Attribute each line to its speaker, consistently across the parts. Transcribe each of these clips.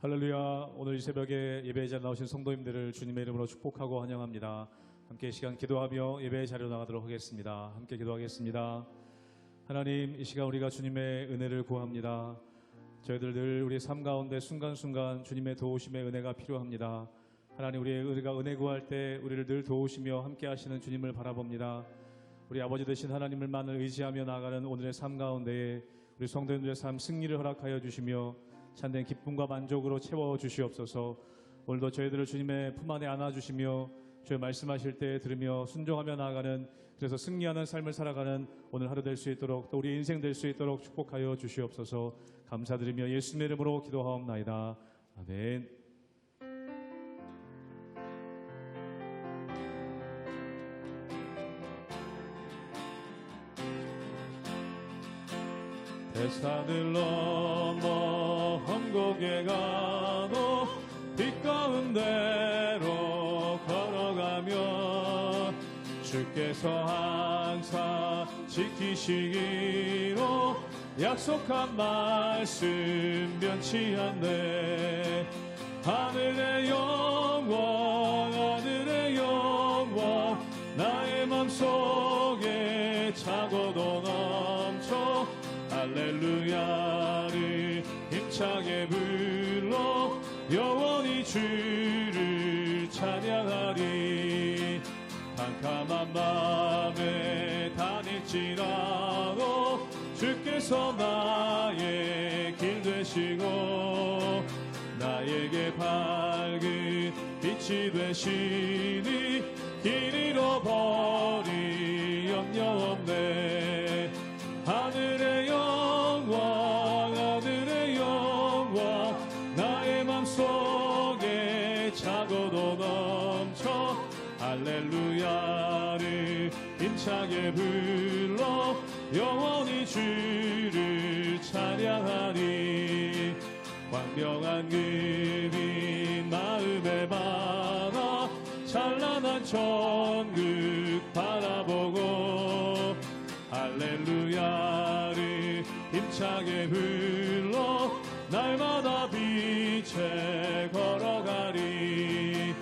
Speaker 1: 할렐루야. 오늘 이 새벽에 예배의 자리에 나오신 성도님들을 주님의 이름으로 축복하고 환영합니다. 함께 이 시간 기도하며 예배의 자리로 나가도록 하겠습니다. 함께 기도하겠습니다. 하나님, 이 시간 우리가 주님의 은혜를 구합니다. 저희들 늘 우리의 삶 가운데 순간순간 주님의 도우심의 은혜가 필요합니다. 하나님, 우리가 은혜 구할 때 우리를 늘 도우시며 함께 하시는 주님을 바라봅니다. 우리 아버지 되신 하나님을만을 의지하며 나아가는 오늘의 삶 가운데에 우리 성도님들의 삶 승리를 허락하여 주시며 참된 기쁨과 만족으로 채워주시옵소서. 오늘도 저희들을 주님의 품 안에 안아주시며 주의 말씀하실 때 들으며 순종하며 나아가는, 그래서 승리하는 삶을 살아가는 오늘 하루 될 수 있도록, 또 우리의 인생 될 수 있도록 축복하여 주시옵소서. 감사드리며 예수님의 이름으로 기도하옵나이다. 아멘. 대산을 넘어 험곡에 가도 빛 가운데로 걸어가며 주께서 항상 지키시기로 약속한 말씀 변치 않네. 하늘의 영광, 하늘의 영광, 나의 맘속에 차고도 넘쳐 할렐루야를 힘차게 불러 영원히 주를 찬양하리. 캄캄한 밤에 다닐지라도 주께서 나의 길 되시고 나에게 밝은 빛이 되시니 길 잃어버리 염려 없네. 하늘의 영광, 하늘의 영광, 나의 맘속에 차고도 넘쳐 할렐루야를 힘차게 불러 영원히 주를 찬양하리. 광명한 그빛 마음에 받아 찬란한 천국 바라보고 할렐루야를 힘차게 불러 날마다 빛에 걸어가리.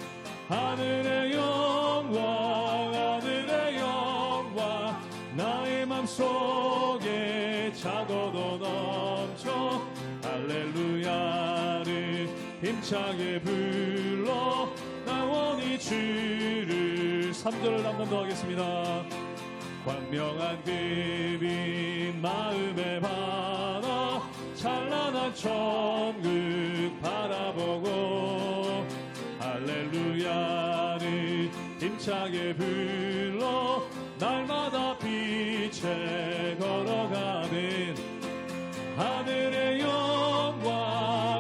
Speaker 1: 하늘의 영광, 하늘의 영광, 나의 맘속에 차고도 넘쳐 할렐루야를 힘차게 불러 영원히 주를 3절을 한 번 더 하겠습니다. 광명한 그빛 마음에 받아 찬란한 천국 바라보고 할렐루야를 힘차게 불러 날마다 빛에 걸어가는 하늘의 영광,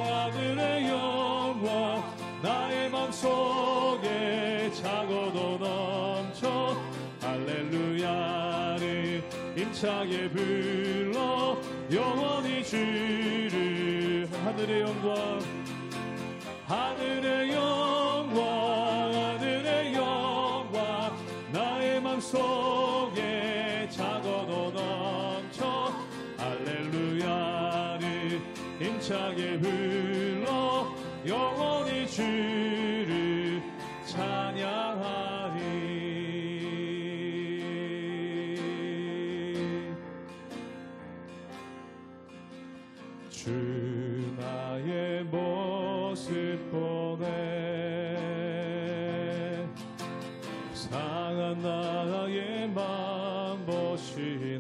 Speaker 1: 하늘의 영광, 나의 맘속에 차고도 넘쳐 할렐루야를 힘차게 불러 영원히 주를. 하늘의 영광, 하늘의 영광, 하늘의 영광, 나의 맘속에 차고도 넘쳐 할렐루야를 힘차게 불러 영원히 주를 찬양하리. 주 나의 모습 보네. 상한 나의 맘 보시네.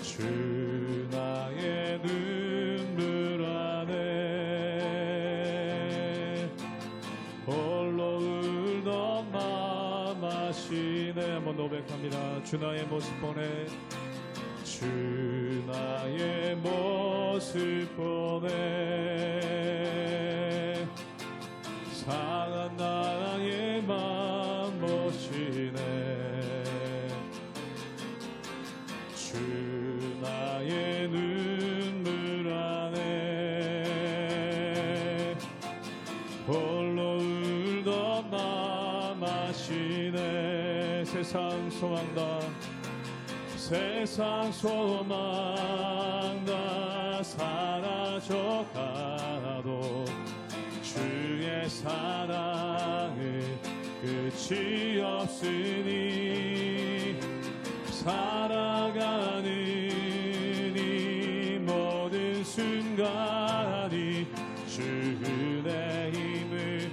Speaker 1: 주 나의 눈물 안에 홀로 울던 맘 아시네. 한번 고백합니다. 주 나의 모습 보네. 주 나의 모습 보네. 상한 나의 맘 보시네. 주 나의 눈물 안에 홀로 울던 맘 아시네. 세상 소망 다 세상 소망 다 사라져가도 주의 사랑은 끝이 없으니 살아가는 이 모든 순간이 주의 힘을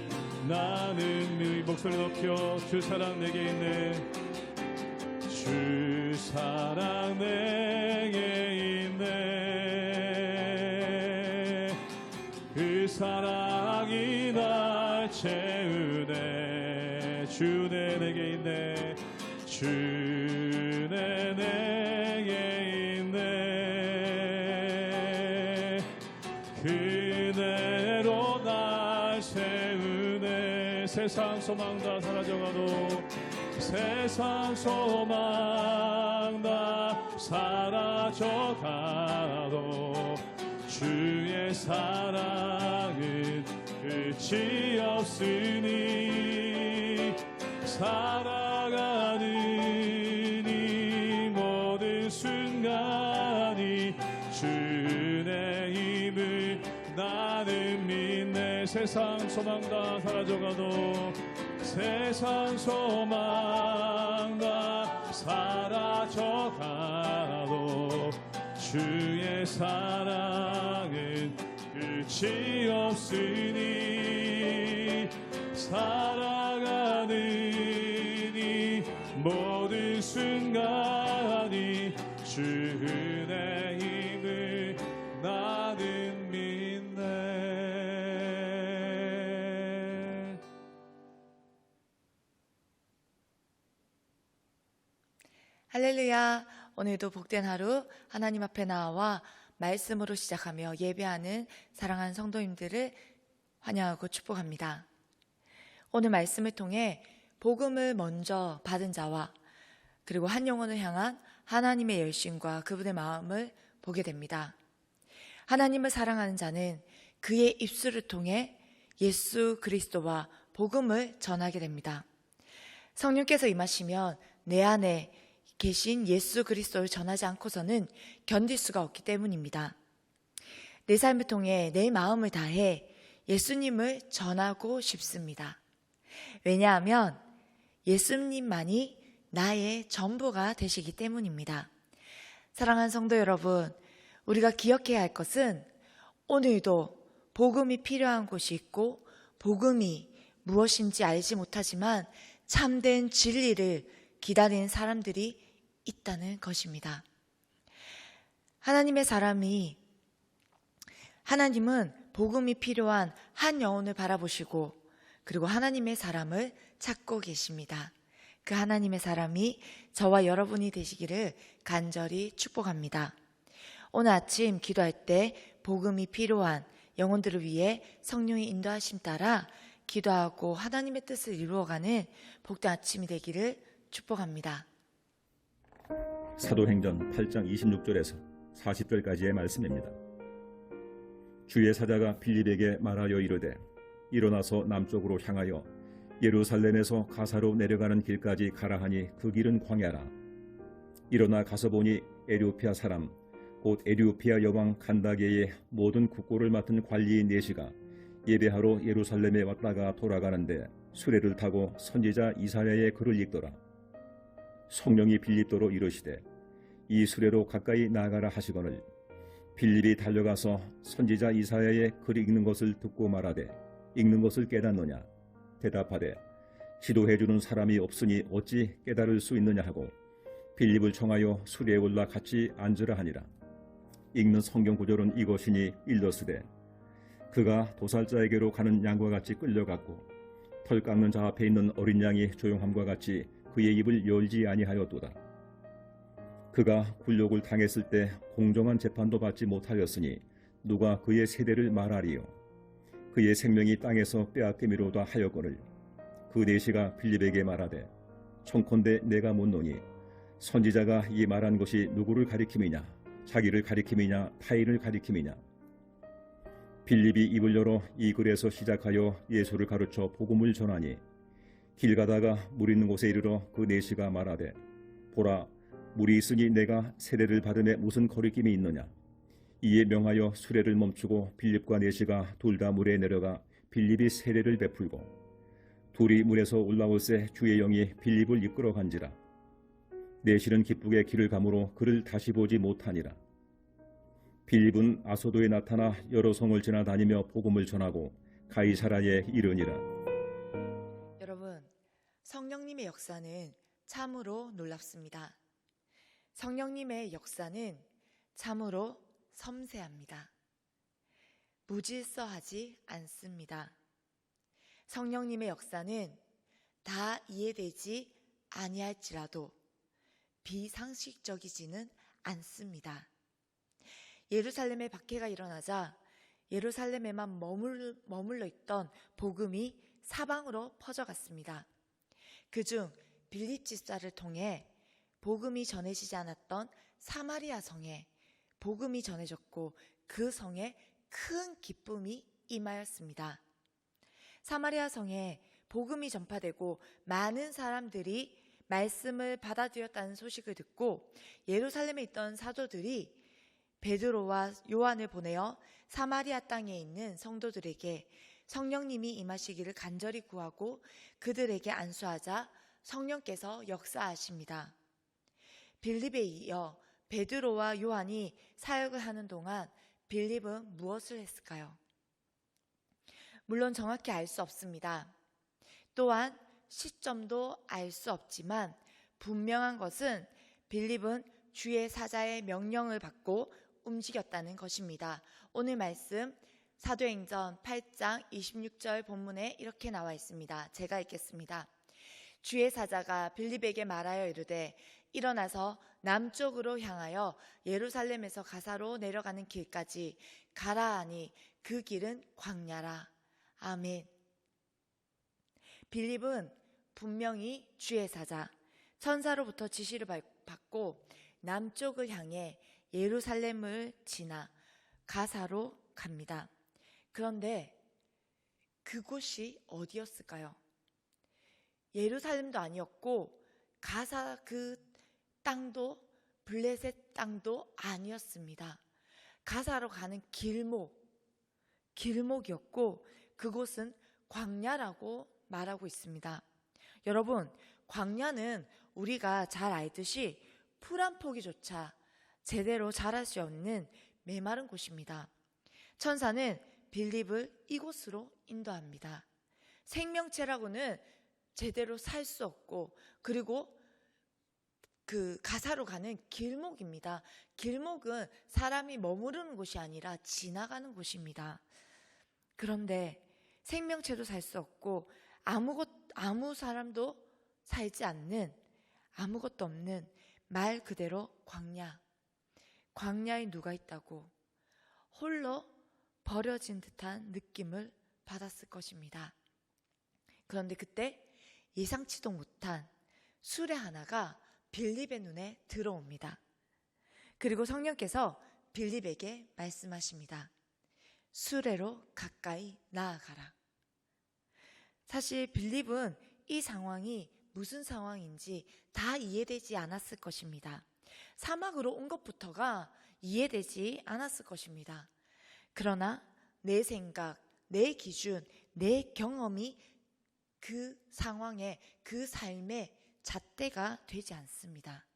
Speaker 1: 나는 이 목소리 높여 주 사랑 내게 있네 주 사랑 내게 있네 그 사랑이 날 채우네 주내 내게 있네 주내 내게 있네 그대로 날 세우네 세상 소망 다 사라져가도 세상 소망 다 사라져가도 주의 사랑은 끝이 없으니 살아가는 이 모든 순간이 주의 힘을 나는 믿네 세상 소망 다 사라져가도 세상 소망 다 사라져가도 주의 사랑은 끝이 없으니 살아가는 이 모든 순간이 주의 힘을 나는 믿네.
Speaker 2: 할렐루야. 오늘도 복된 하루 하나님 앞에 나와 말씀으로 시작하며 예배하는 사랑하는 성도님들을 환영하고 축복합니다. 오늘 말씀을 통해 복음을 먼저 받은 자와 그리고 한 영혼을 향한 하나님의 열심과 그분의 마음을 보게 됩니다. 하나님을 사랑하는 자는 그의 입술을 통해 예수 그리스도와 복음을 전하게 됩니다. 성령께서 임하시면 내 안에 계신 예수 그리스도를 전하지 않고서는 견딜 수가 없기 때문입니다. 내 삶을 통해 내 마음을 다해 예수님을 전하고 싶습니다. 왜냐하면 예수님만이 나의 전부가 되시기 때문입니다. 사랑하는 성도 여러분, 우리가 기억해야 할 것은 오늘도 복음이 필요한 곳이 있고 복음이 무엇인지 알지 못하지만 참된 진리를 기다리는 사람들이 있다는 것입니다. 하나님은 복음이 필요한 한 영혼을 바라보시고 그리고 하나님의 사람을 찾고 계십니다. 그 하나님의 사람이 저와 여러분이 되시기를 간절히 축복합니다. 오늘 아침 기도할 때 복음이 필요한 영혼들을 위해 성령의 인도하심 따라 기도하고 하나님의 뜻을 이루어가는 복된 아침이 되기를 축복합니다.
Speaker 3: 사도행전 8장 26절에서 40절까지의 말씀입니다. 주의 사자가 빌립에게 말하여 이르되 일어나서 남쪽으로 향하여 예루살렘에서 가사로 내려가는 길까지 가라 하니 그 길은 광야라. 일어나 가서 보니 에티오피아 사람 곧 에티오피아 여왕 간다게의 모든 국고를 맡은 관리인 네시가 예배하러 예루살렘에 왔다가 돌아가는데 수레를 타고 선지자 이사야의 글을 읽더라. 성령이 빌립도로 이르시되 이 수레로 가까이 나아가라 하시거늘 빌립이 달려가서 선지자 이사야의 글 읽는 것을 듣고 말하되 읽는 것을 깨닫느냐 대답하되 지도해주는 사람이 없으니 어찌 깨달을 수 있느냐 하고 빌립을 청하여 수레에 올라 같이 앉으라 하니라. 읽는 성경 구절은 이것이니 일러스되 그가 도살자에게로 가는 양과 같이 끌려갔고 털 깎는 자 앞에 있는 어린 양이 조용함과 같이 그의 입을 열지 아니하였도다. 그가 굴욕을 당했을 때 공정한 재판도 받지 못하였으니 누가 그의 세대를 말하리요. 그의 생명이 땅에서 빼앗기미로다 하였거늘 그 네시가 빌립에게 말하되 청컨대 내가 묻노니 선지자가 이 말한 것이 누구를 가리킴이냐 자기를 가리킴이냐 타인을 가리킴이냐. 빌립이 입을 열어 이 글에서 시작하여 예수를 가르쳐 복음을 전하니 길 가다가 물 있는 곳에 이르러 그 네시가 말하되 보라 물이 있으니 내가 세례를 받음에 무슨 거리낌이 있느냐. 이에 명하여 수레를 멈추고 빌립과 내시가 둘 다 물에 내려가 빌립이 세례를 베풀고 둘이 물에서 올라올새 주의 영이 빌립을 이끌어 간지라. 내시는 기쁘게 길을 가므로 그를 다시 보지 못하니라. 빌립은 아소도에 나타나 여러 성을 지나다니며 복음을 전하고 가이사라에 이르니라.
Speaker 2: 여러분, 성령님의 역사는 참으로 놀랍습니다. 성령님의 역사는 참으로 섬세합니다. 무질서하지 않습니다. 성령님의 역사는 다 이해되지 아니할지라도 비상식적이지는 않습니다. 예루살렘에 박해가 일어나자 예루살렘에만 머물러 있던 복음이 사방으로 퍼져갔습니다. 그중 빌립 집사를 통해 복음이 전해지지 않았던 사마리아 성에 복음이 전해졌고 그 성에 큰 기쁨이 임하였습니다. 사마리아 성에 복음이 전파되고 많은 사람들이 말씀을 받아들였다는 소식을 듣고 예루살렘에 있던 사도들이 베드로와 요한을 보내어 사마리아 땅에 있는 성도들에게 성령님이 임하시기를 간절히 구하고 그들에게 안수하자 성령께서 역사하십니다. 빌립에 이어 베드로와 요한이 사역을 하는 동안 빌립은 무엇을 했을까요? 물론 정확히 알 수 없습니다. 또한 시점도 알 수 없지만 분명한 것은 빌립은 주의 사자의 명령을 받고 움직였다는 것입니다. 오늘 말씀 사도행전 8장 26절 본문에 이렇게 나와 있습니다. 제가 읽겠습니다. 주의 사자가 빌립에게 말하여 이르되 일어나서 남쪽으로 향하여 예루살렘에서 가사로 내려가는 길까지 가라 하니 그 길은 광야라. 아멘. 빌립은 분명히 주의 사자, 천사로부터 지시를 받고 남쪽을 향해 예루살렘을 지나 가사로 갑니다. 그런데 그곳이 어디였을까요? 예루살렘도 아니었고 가사 그 땅도 블레셋 땅도 아니었습니다. 가사로 가는 길목이었고 그곳은 광야라고 말하고 있습니다. 여러분, 광야는 우리가 잘 알듯이 풀 한 포기조차 제대로 자랄 수 없는 메마른 곳입니다. 천사는 빌립을 이곳으로 인도합니다. 생명체라고는 제대로 살 수 없고 그리고 그 가사로 가는 길목입니다. 길목은 사람이 머무르는 곳이 아니라 지나가는 곳입니다. 그런데 생명체도 살 수 없고 아무 사람도 살지 않는 아무것도 없는 말 그대로 광야에 누가 있다고 홀로 버려진 듯한 느낌을 받았을 것입니다. 그런데 그때 예상치도 못한 수레 하나가 빌립의 눈에 들어옵니다. 그리고 성령께서 빌립에게 말씀하십니다. 수레로 가까이 나아가라. 사실 빌립은 이 상황이 무슨 상황인지 다 이해되지 않았을 것입니다. 사막으로 온 것부터가 이해되지 않았을 것입니다. 그러나 내 생각, 내 기준, 내 경험이 그 상황에, 그 삶의 잣대가 되지 않습니다.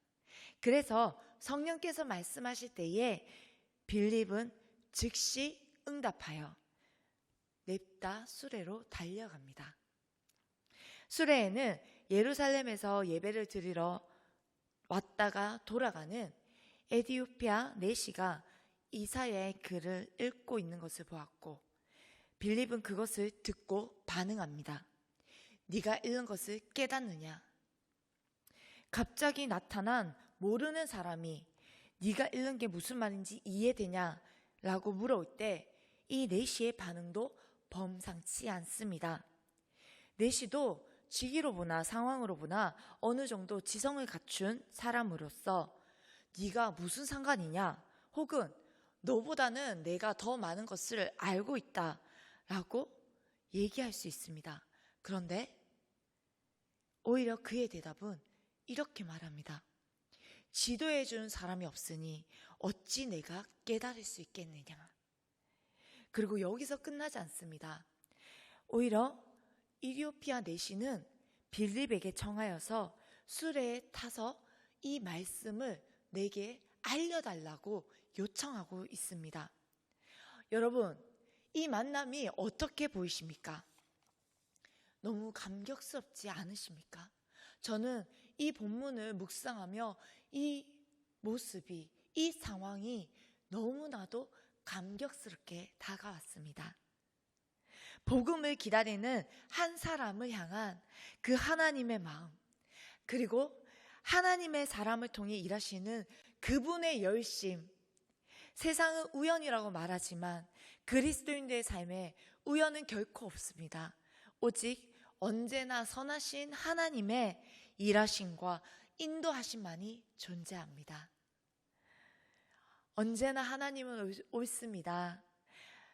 Speaker 2: 그래서 성령께서 말씀하실 때에 빌립은 즉시 응답하여 냅다 수레로 달려갑니다. 수레에는 예루살렘에서 예배를 드리러 왔다가 돌아가는 에디오피아 내시가 이사야의 글을 읽고 있는 것을 보았고 빌립은 그것을 듣고 반응합니다. 네가 읽은 것을 깨닫느냐? 갑자기 나타난 모르는 사람이 네가 읽은 게 무슨 말인지 이해되냐? 라고 물어올 때 이 내시의 반응도 범상치 않습니다. 내시도 직위로 보나 상황으로 보나 어느 정도 지성을 갖춘 사람으로서 네가 무슨 상관이냐? 혹은 너보다는 내가 더 많은 것을 알고 있다 라고 얘기할 수 있습니다. 그런데 오히려 그의 대답은 이렇게 말합니다. 지도해 준 사람이 없으니 어찌 내가 깨달을 수 있겠느냐. 그리고 여기서 끝나지 않습니다. 오히려 이디오피아 내시는 빌립에게 청하여서 수레에 타서 이 말씀을 내게 알려달라고 요청하고 있습니다. 여러분, 이 만남이 어떻게 보이십니까? 너무 감격스럽지 않으십니까? 저는 이 본문을 묵상하며 이 모습이, 이 상황이 너무나도 감격스럽게 다가왔습니다. 복음을 기다리는 한 사람을 향한 그 하나님의 마음, 그리고 하나님의 사람을 통해 일하시는 그분의 열심. 세상은 우연이라고 말하지만 그리스도인들의 삶에 우연은 결코 없습니다. 오직 언제나 선하신 하나님의 일하심과 인도하심만이 존재합니다. 언제나 하나님은 옳습니다.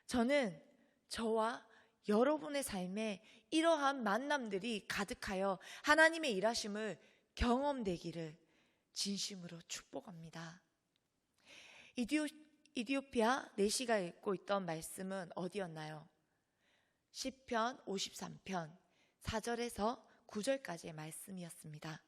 Speaker 2: 저는 저와 여러분의 삶에 이러한 만남들이 가득하여 하나님의 일하심을 경험되기를 진심으로 축복합니다. 이디오피아 내시가 읽고 있던 말씀은 어디였나요? 시편 53편 4절에서 9절까지의 말씀이었습니다.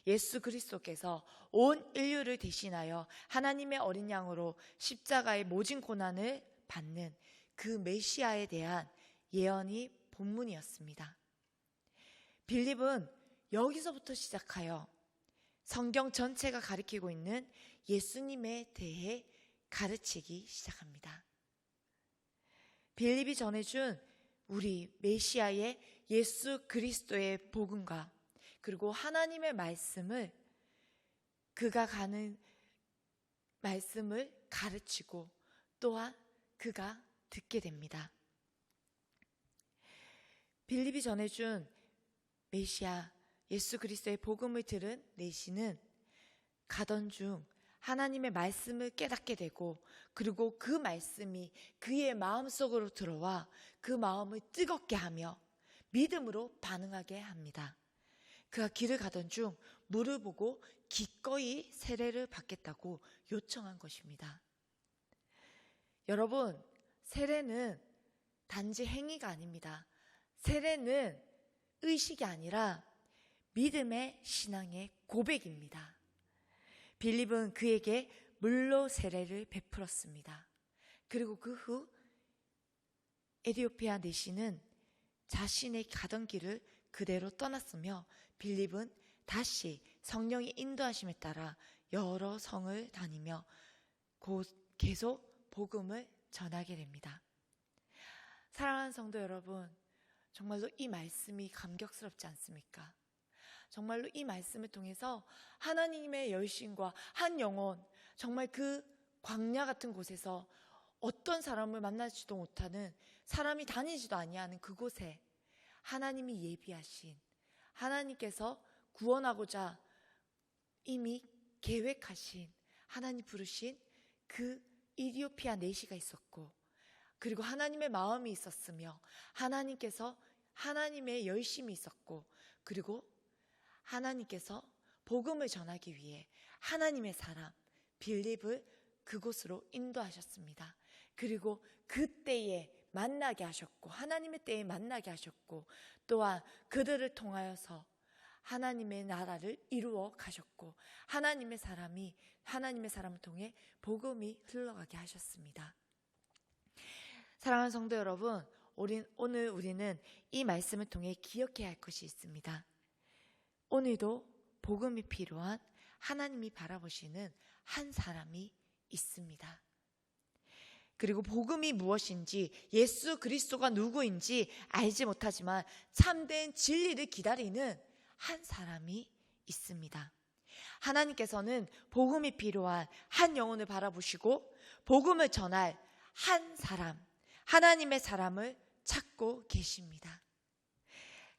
Speaker 2: 예수 그리스도께서 온 인류를 대신하여 하나님의 어린 양으로 십자가의 모진 고난을 받는 그 메시아에 대한 예언이 본문이었습니다. 빌립은 여기서부터 시작하여 성경 전체가 가리키고 있는 예수님에 대해 가르치기 시작합니다. 빌립이 전해준 우리 메시아의 예수 그리스도의 복음과 그리고 하나님의 말씀을 그가 가는 말씀을 가르치고 또한 그가 듣게 됩니다. 빌립이 전해준 메시아 예수 그리스도의 복음을 들은 내시는 가던 중 하나님의 말씀을 깨닫게 되고 그리고 그 말씀이 그의 마음속으로 들어와 그 마음을 뜨겁게 하며 믿음으로 반응하게 합니다. 그가 길을 가던 중 물을 보고 기꺼이 세례를 받겠다고 요청한 것입니다. 여러분, 세례는 단지 행위가 아닙니다. 세례는 의식이 아니라 믿음의 신앙의 고백입니다. 빌립은 그에게 물로 세례를 베풀었습니다. 그리고 그 후 에티오피아 내시는 자신의 가던 길을 그대로 떠났으며 빌립은 다시 성령의 인도하심에 따라 여러 성을 다니며 계속 복음을 전하게 됩니다. 사랑하는 성도 여러분, 정말로 이 말씀이 감격스럽지 않습니까? 정말로 이 말씀을 통해서 하나님의 열심과 한 영혼, 정말 그 광야 같은 곳에서 어떤 사람을 만나지도 못하는, 사람이 다니지도 아니하는 그곳에 하나님이 예비하신, 하나님께서 구원하고자 이미 계획하신, 하나님 부르신 그 이디오피아 내시가 있었고, 그리고 하나님의 마음이 있었으며 하나님께서 하나님의 열심이 있었고, 그리고 하나님께서 복음을 전하기 위해 하나님의 사람 빌립을 그곳으로 인도하셨습니다. 그리고 그때에 만나게 하셨고 하나님의 때에 만나게 하셨고 또한 그들을 통하여서 하나님의 나라를 이루어 가셨고 하나님의 사람을 통해 복음이 흘러가게 하셨습니다. 사랑하는 성도 여러분, 오늘 우리는 이 말씀을 통해 기억해야 할 것이 있습니다. 오늘도 복음이 필요한 하나님이 바라보시는 한 사람이 있습니다. 그리고 복음이 무엇인지, 예수 그리스도가 누구인지 알지 못하지만 참된 진리를 기다리는 한 사람이 있습니다. 하나님께서는 복음이 필요한 한 영혼을 바라보시고 복음을 전할 한 사람, 하나님의 사람을 찾고 계십니다.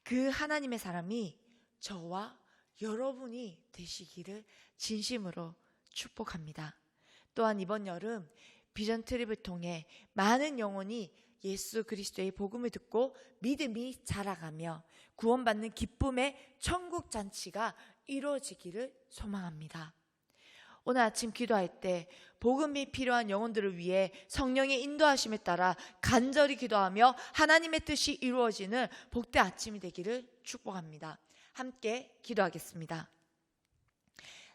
Speaker 2: 그 하나님의 사람이 저와 여러분이 되시기를 진심으로 축복합니다. 또한 이번 여름 비전 트립을 통해 많은 영혼이 예수 그리스도의 복음을 듣고 믿음이 자라가며 구원받는 기쁨의 천국 잔치가 이루어지기를 소망합니다. 오늘 아침 기도할 때 복음이 필요한 영혼들을 위해 성령의 인도하심에 따라 간절히 기도하며 하나님의 뜻이 이루어지는 복된 아침이 되기를 축복합니다. 함께 기도하겠습니다.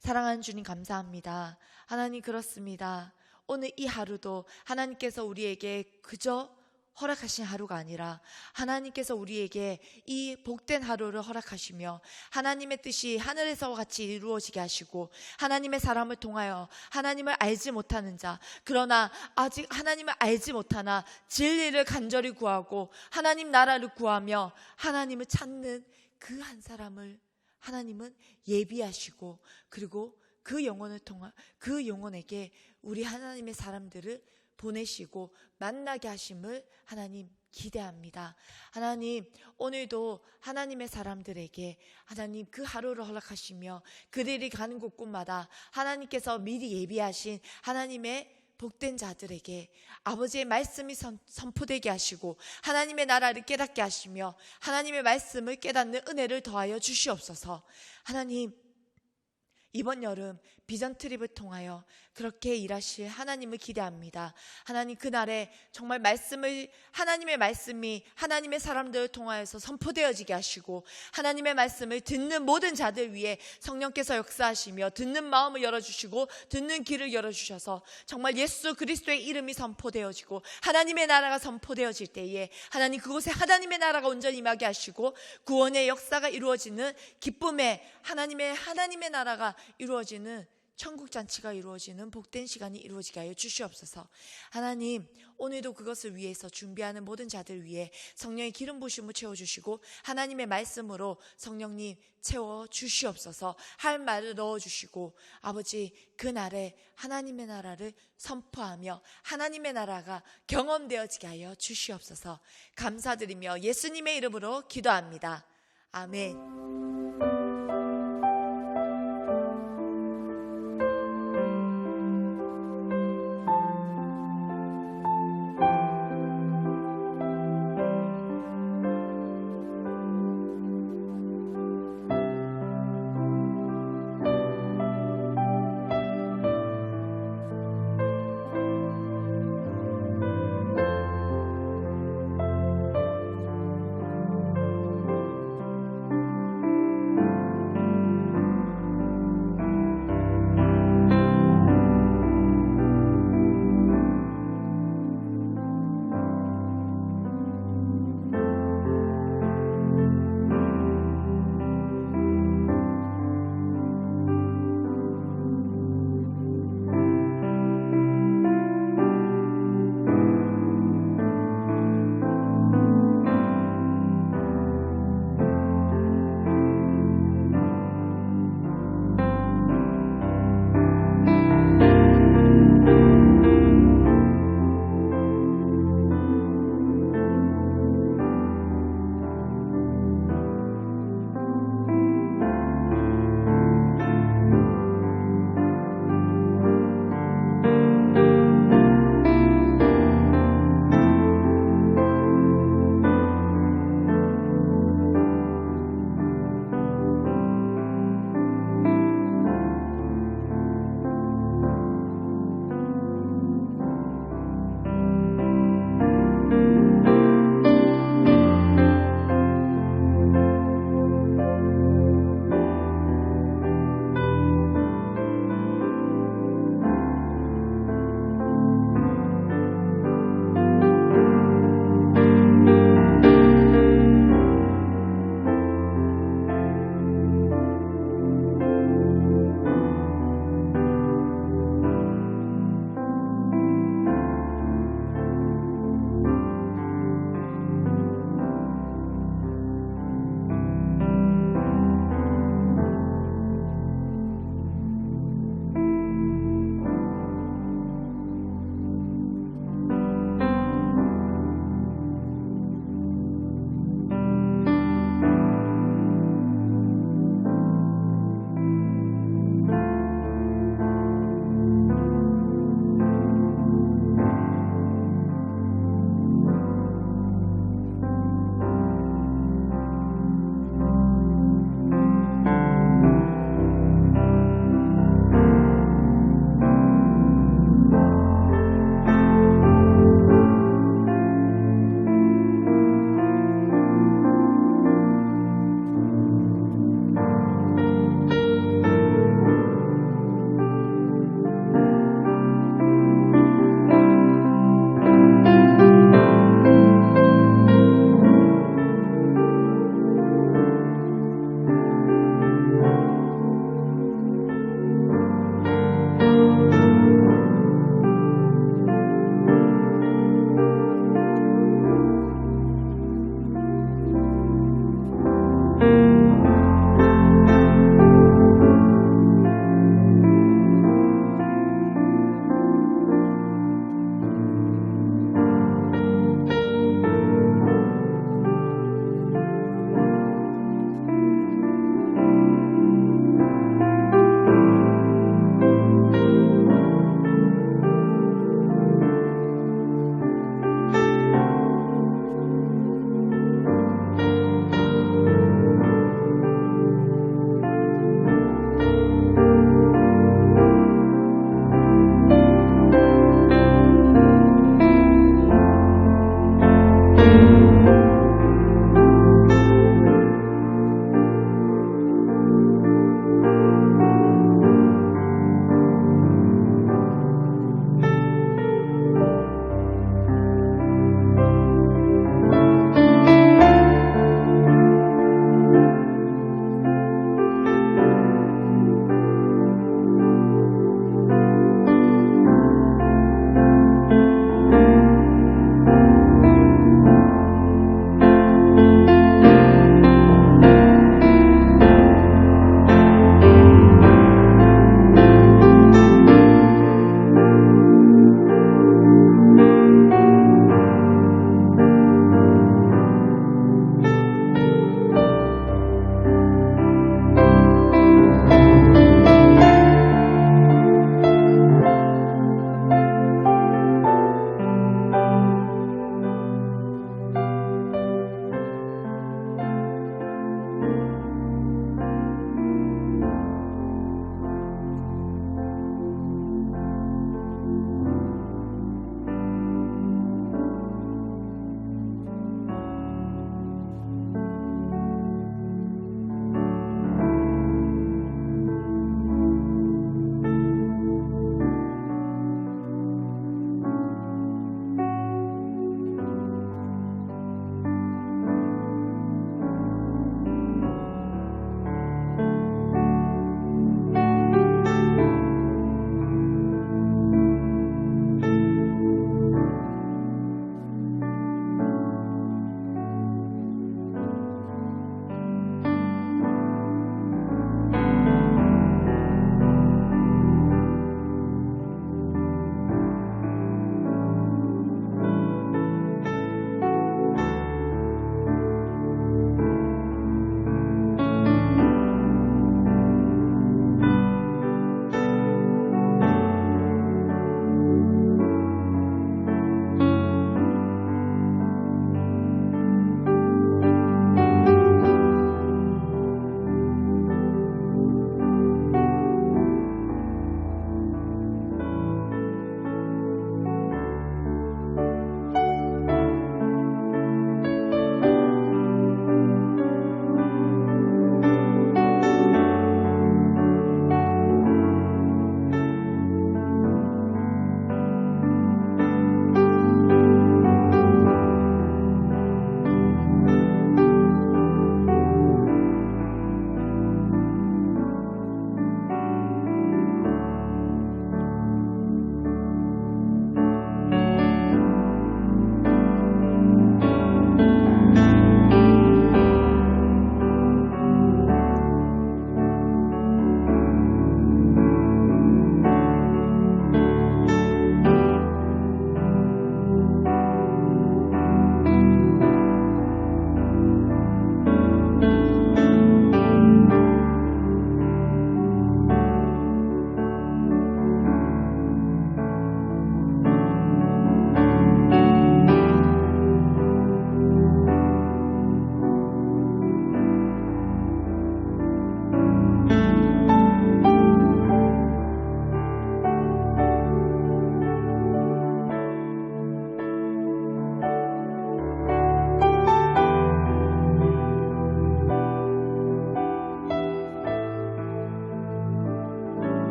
Speaker 2: 사랑하는 주님 감사합니다. 하나님 그렇습니다. 오늘 이 하루도 하나님께서 우리에게 그저 허락하신 하루가 아니라 하나님께서 우리에게 이 복된 하루를 허락하시며 하나님의 뜻이 하늘에서와 같이 이루어지게 하시고 하나님의 사람을 통하여 하나님을 알지 못하는 자, 그러나 아직 하나님을 알지 못하나 진리를 간절히 구하고 하나님 나라를 구하며 하나님을 찾는 그 한 사람을 하나님은 예비하시고 그리고 그 영혼에게 우리 하나님의 사람들을 보내시고 만나게 하심을 하나님 기대합니다. 하나님 오늘도 하나님의 사람들에게 하나님 그 하루를 허락하시며 그들이 가는 곳곳마다 하나님께서 미리 예비하신 하나님의 복된 자들에게 아버지의 말씀이 선포되게 하시고 하나님의 나라를 깨닫게 하시며 하나님의 말씀을 깨닫는 은혜를 더하여 주시옵소서. 하나님 이번 여름 비전 트립을 통하여 그렇게 일하실 하나님을 기대합니다. 하나님 그날에 정말 하나님의 말씀이 하나님의 사람들을 통하여서 선포되어지게 하시고 하나님의 말씀을 듣는 모든 자들 위해 성령께서 역사하시며 듣는 마음을 열어주시고 듣는 귀를 열어주셔서 정말 예수 그리스도의 이름이 선포되어지고 하나님의 나라가 선포되어질 때에 하나님 그곳에 하나님의 나라가 온전히 임하게 하시고 구원의 역사가 이루어지는 기쁨의 하나님의 나라가 이루어지는 천국 잔치가 이루어지는 복된 시간이 이루어지게 하여 주시옵소서. 하나님 오늘도 그것을 위해서 준비하는 모든 자들 위해 성령의 기름 부심을 채워주시고 하나님의 말씀으로 성령님 채워주시옵소서. 할 말을 넣어주시고 아버지 그날에 하나님의 나라를 선포하며 하나님의 나라가 경험되어지게 하여 주시옵소서. 감사드리며 예수님의 이름으로 기도합니다. 아멘.